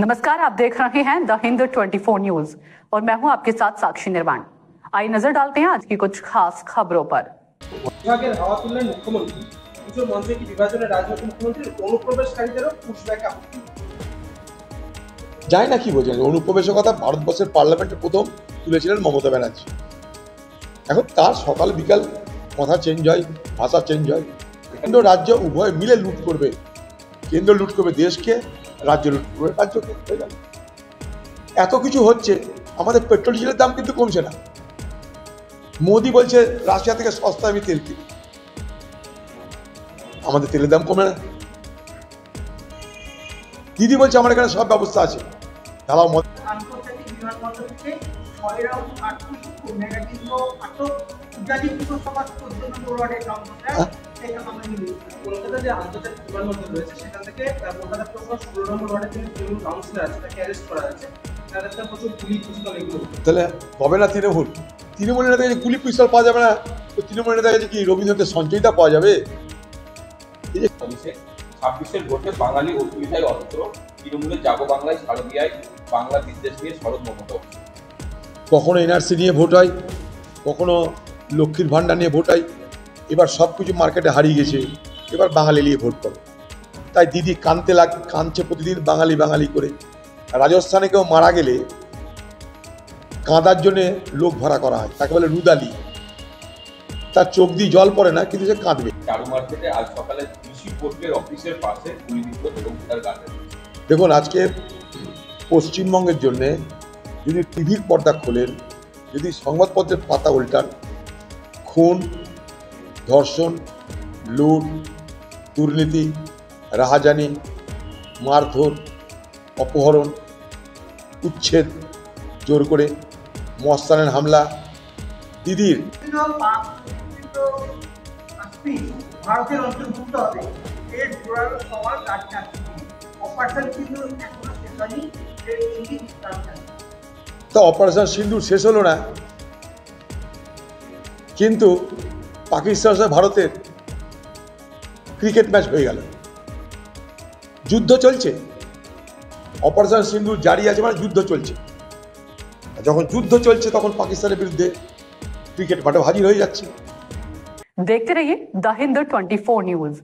नमस्कार, आप देख रहे हैं द हिंद 24 न्यूज और मैं हूं आपके साथ साक्षी निर्वाण। आइए नजर डालते हैं आज की कुछ खास खबरों पर। বিভাগের হাওয়া তুললেন মুখ্যমন্ত্রী। কিছু মঞ্চে কি বিভাজনের রাজনৈতিক মুখ্যমন্ত্রীর অনুপ্রবেশকারীদেরও পুশব্যাক আপত্তি। যায় না কি বোঝেন, অনুপ্রবেশের কথা ভারতবর্ষের পার্লামেন্টে প্রথম তুলেছিলেন মমতা ব্যানার্জি। এখন তার সকাল বিকাল কথা চেঞ্জ হয়, ভাষা চেঞ্জ হয়। কেন্দ্র রাজ্য উভয় মিলে লুট করবে, কেন্দ্র লুট করবে দেশকে, রাজ্য লুট করবে রাজ্যকে। হয়ে গেল। এত কিছু হচ্ছে, আমাদের পেট্রোল ডিজেলের দাম কিন্তু কমছে না। মোদি বলছে রাশিয়া থেকে সস্তা আমি তেল কিনি, আমাদের তেলের দাম কমে না। দিদি বলছে আমার এখানে সব ব্যবস্থা আছে, তারাও আন্তর্জাতিক বিমানবন্দর থেকে 6 রাউন্ড 8 নেগেটিভ আটক গাজীপুর পুরসভা 14 নম্বর ওয়ার্ডের কাউন্সিলর কলকাতা যে আন্তর্জাতিক বিমানবন্দর রয়েছে সেখান থেকে কলকাতা পুরসভা 16 নম্বর ওয়ার্ডের যে তৃণমূল কাউন্সিলর আছে তাকে অ্যারেস্ট করা হয়েছে। তাদের কাছে প্রচুর গুলি পিস্তল এগুলো। তাহলে হবে না তৃণমূলের নেতা কাছে গুলি পিস্তল পাওয়া যাবে না, তো তৃণমূলের নেতা কাছে কি রবীন্দ্রনাথের সঞ্চয়টা পাওয়া যাবে? 26-এর ভোটে বাঙালি অসুবিধায় অস্ত্র, তৃণমূলের জাগো বাংলায় শারদীয়ায় বাংলা বিদ্বেষ নিয়ে শরৎ মমতা। কখনো এনআরসি নিয়ে ভোট হয়, কখনো লক্ষ্মীর ভাণ্ডার নিয়ে ভোট হয়। এবার সব কিছু মার্কেটে হারিয়ে গেছে, এবার বাঙালি নিয়ে ভোট করে। তাই দিদি কাঁদছে প্রতিদিন বাঙালি বাঙালি করে। রাজস্থানে কেউ মারা গেলে কাঁদার জন্যে লোক ভাড়া করা হয়, তাকে বলে রুদালি। তার চোখ দিয়ে জল পড়ে না, কিন্তু সে কাঁদবে। চারু মার্কেটে আজ সকালে কৃষি বোর্ডের অফিসের পাশে গুলি বিদ্ধ এবং তার গাড়ি। দেখুন, আজকে পশ্চিমবঙ্গের জন্যে যদি টিভির পর্দা খোলেন, যদি সংবাদপত্রের পাতা উল্টান, খুন, ধর্ষণ, লুট, দুর্নীতি, রাহাজানি, মারধর, অপহরণ, উচ্ছেদ, জোর করে মস্তানের হামলা, দিদির ভারতের অন্তর্ভুক্ত হবে এর জোরালো সওয়াল রাজনীতি। অপারেশন সিঁদুর এখনো শেষ হয়নি, এর ইঙ্গিত তো অপারেশন সিন্দুর শেষ হলো না, কিন্তু পাকিস্তানের সাথে ভারতের ক্রিকেট ম্যাচ হয়ে গেল। যুদ্ধ চলছে, অপারেশন সিন্দুর জারি আছে মানে যুদ্ধ চলছে। যখন যুদ্ধ চলছে তখন পাকিস্তানের বিরুদ্ধে ক্রিকেট মাঠে হাজির হয়ে যাচ্ছে। देखते रहिए द हिंद 24 न्यूज।